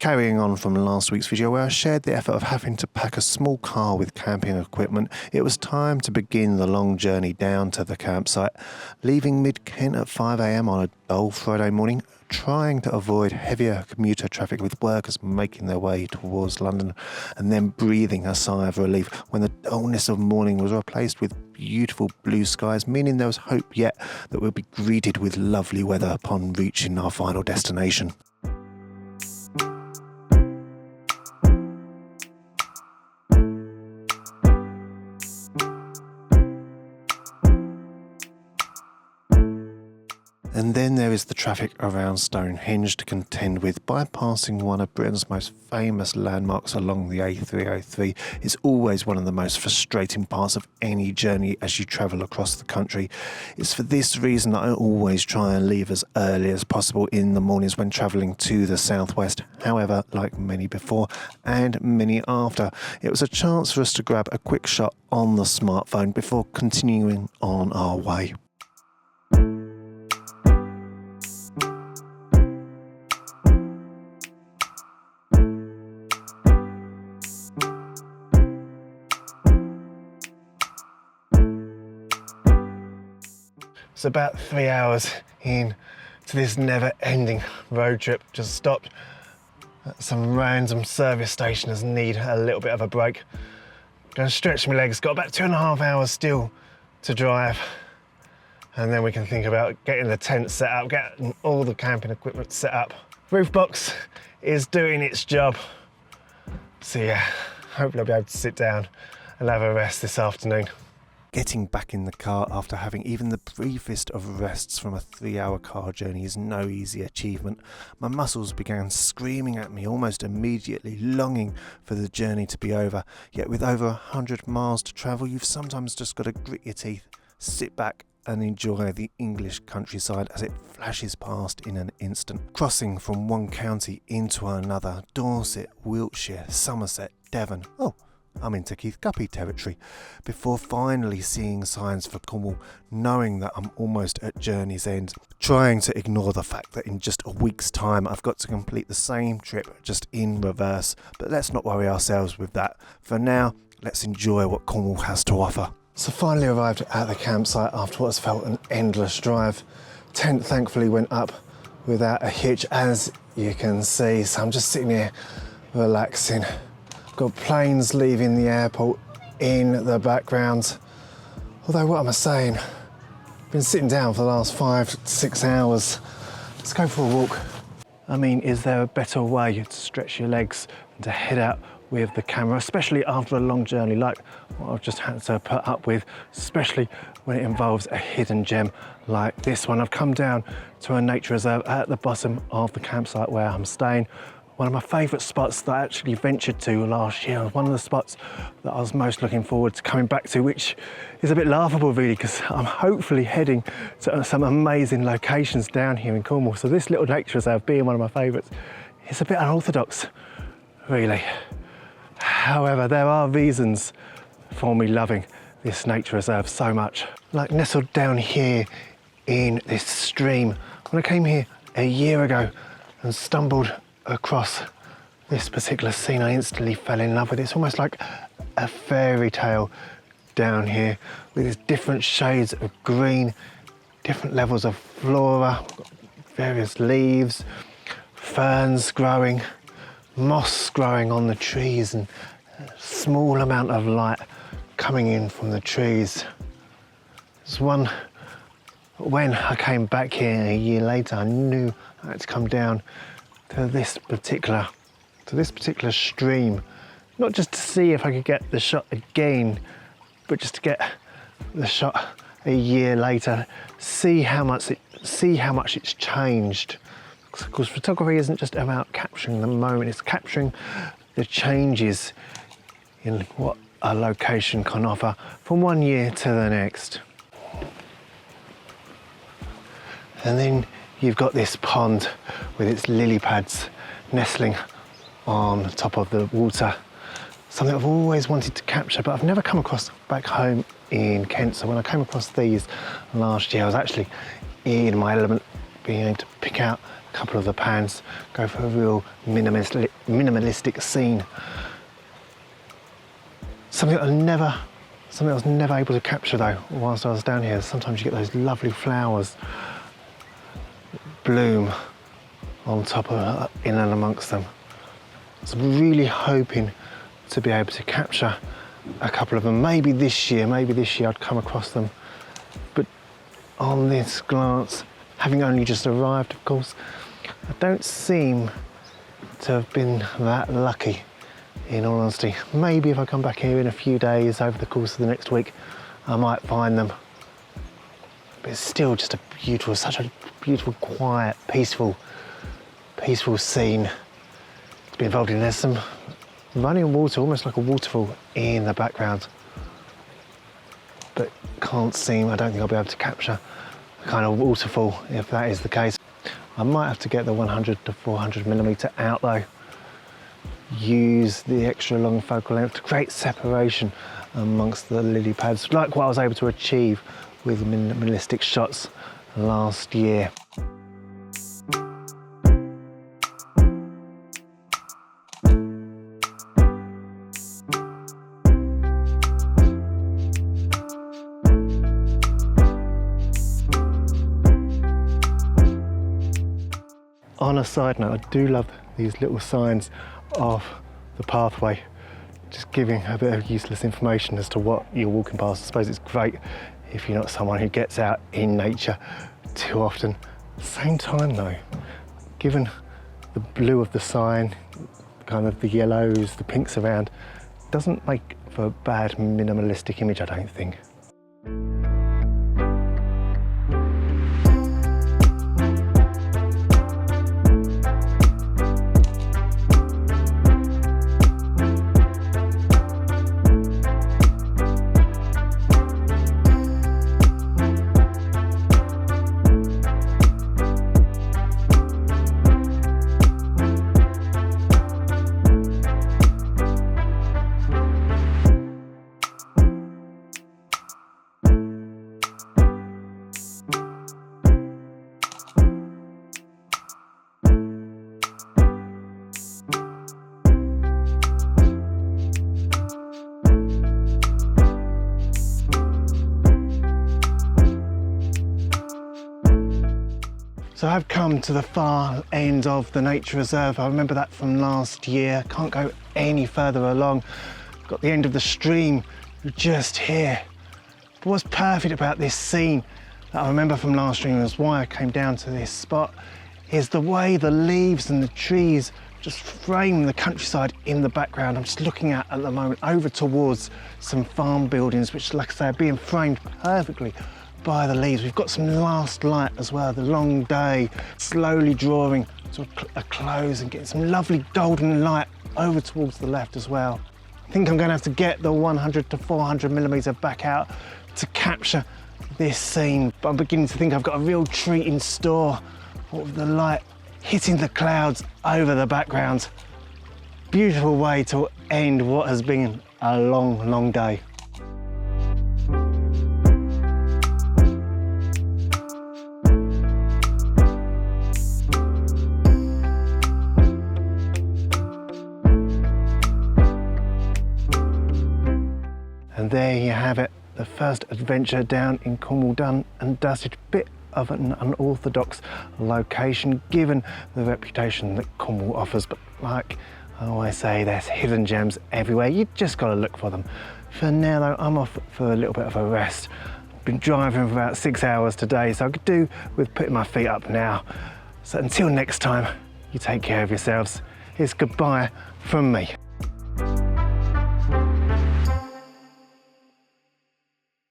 Carrying on from last week's video where I shared the effort of having to pack a small car with camping equipment, it was time to begin the long journey down to the campsite. Leaving mid-Kent at 5 a.m. on a dull Friday morning, trying to avoid heavier commuter traffic with workers making their way towards London, and then breathing a sigh of relief when the dullness of morning was replaced with beautiful blue skies, meaning there was hope yet that we'll be greeted with lovely weather upon reaching our final destination. And then there is the traffic around Stonehenge to contend with. Bypassing one of Britain's most famous landmarks along the A303 is always one of the most frustrating parts of any journey as you travel across the country. It's for this reason that I always try and leave as early as possible in the mornings when travelling to the southwest. However, like many before and many after, it was a chance for us to grab a quick shot on the smartphone before continuing on our way. It's about 3 hours in to this never-ending road trip. Just stopped at some random service station as need a little bit of a break. Gonna stretch my legs. Got about 2.5 hours still to drive, and then we can think about getting the tent set up, getting all the camping equipment set up. Roof box is doing its job. So yeah, hopefully I'll be able to sit down and have a rest this afternoon. Getting back in the car after having even the briefest of rests from a 3-hour car journey is no easy achievement. My muscles began screaming at me almost immediately, longing for the journey to be over. Yet with over 100 miles to travel, you've sometimes just got to grit your teeth, sit back and enjoy the English countryside as it flashes past in an instant. Crossing from one county into another, Dorset, Wiltshire, Somerset, Devon. Oh, I'm into Keith Guppy territory, before finally seeing signs for Cornwall, knowing that I'm almost at journey's end, trying to ignore the fact that in just a week's time I've got to complete the same trip just in reverse. But let's not worry ourselves with that. For now, let's enjoy what Cornwall has to offer. So finally arrived at the campsite after what's felt an endless drive. Tent thankfully went up without a hitch, as you can see, so I'm just sitting here relaxing. Got planes leaving the airport in the background. Although, what am I saying? Been sitting down for the last 5 to 6 hours. Let's go for a walk. I mean, is there a better way to stretch your legs than to head out with the camera, especially after a long journey like what I've just had to put up with, especially when it involves a hidden gem like this one. I've come down to a nature reserve at the bottom of the campsite where I'm staying. One of my favourite spots that I actually ventured to last year, one of the spots that I was most looking forward to coming back to, which is a bit laughable really, because I'm hopefully heading to some amazing locations down here in Cornwall. So this little nature reserve being one of my favourites, it's a bit unorthodox, really. However, there are reasons for me loving this nature reserve so much. Like nestled down here in this stream, when I came here a year ago and stumbled across this particular scene, I instantly fell in love with it. It's almost like a fairy tale down here with its different shades of green, different levels of flora, various leaves, ferns growing, moss growing on the trees, and a small amount of light coming in from the trees. There's one, when I came back here a year later, I knew I had to come down to this particular stream, not just to see if I could get the shot again, but just to get the shot a year later, see how much it's changed. Because photography isn't just about capturing the moment, it's capturing the changes in what a location can offer from one year to the next. And then you've got this pond with its LillyPads nestling on top of the water. Something I've always wanted to capture, but I've never come across back home in Kent. So when I came across these last year, I was actually in my element, being able to pick out a couple of the pans, go for a real minimalistic scene. Something I was never able to capture though whilst I was down here. Sometimes you get those lovely flowers bloom on top of, in and amongst them. So I'm really hoping to be able to capture a couple of them. Maybe this year I'd come across them. But on this glance, having only just arrived, of course, I don't seem to have been that lucky, in all honesty. Maybe if I come back here in a few days over the course of the next week, I might find them. But it's still just such a beautiful, quiet, peaceful scene to be involved in. There's some running water, almost like a waterfall in the background. But I don't think I'll be able to capture a kind of waterfall if that is the case. I might have to get the 100 to 400 millimeter out though. Use the extra long focal length to create separation amongst the LillyPads, like what I was able to achieve with minimalistic shots last year. On a side note, I do love these little signs of the pathway, just giving a bit of useless information as to what you're walking past. I suppose it's great if you're not someone who gets out in nature too often. At the same time though, given the blue of the sign, kind of the yellows, the pinks around, doesn't make for a bad minimalistic image, I don't think. So I've come to the far end of the nature reserve. I remember that from last year. Can't go any further along. Got the end of the stream just here. But what's perfect about this scene that I remember from last stream, was why I came down to this spot, is the way the leaves and the trees just frame the countryside in the background. I'm just looking at the moment over towards some farm buildings, which, like I say, are being framed perfectly by the leaves. We've got some last light as well, the long day slowly drawing to a close and getting some lovely golden light over towards the left as well. I think I'm going to have to get the 100 to 400 millimeter back out to capture this scene, but I'm beginning to think I've got a real treat in store with the light hitting the clouds over the background. Beautiful way to end what has been a long, long day. And there you have it, the first adventure down in Cornwall done and dusted. Bit of an unorthodox location given the reputation that Cornwall offers, but like I always say, there's hidden gems everywhere. You just got to look for them. For now though, I'm off for a little bit of a rest. Been driving for about 6 hours today, so I could do with putting my feet up now. So until next time, you take care of yourselves. It's goodbye from me.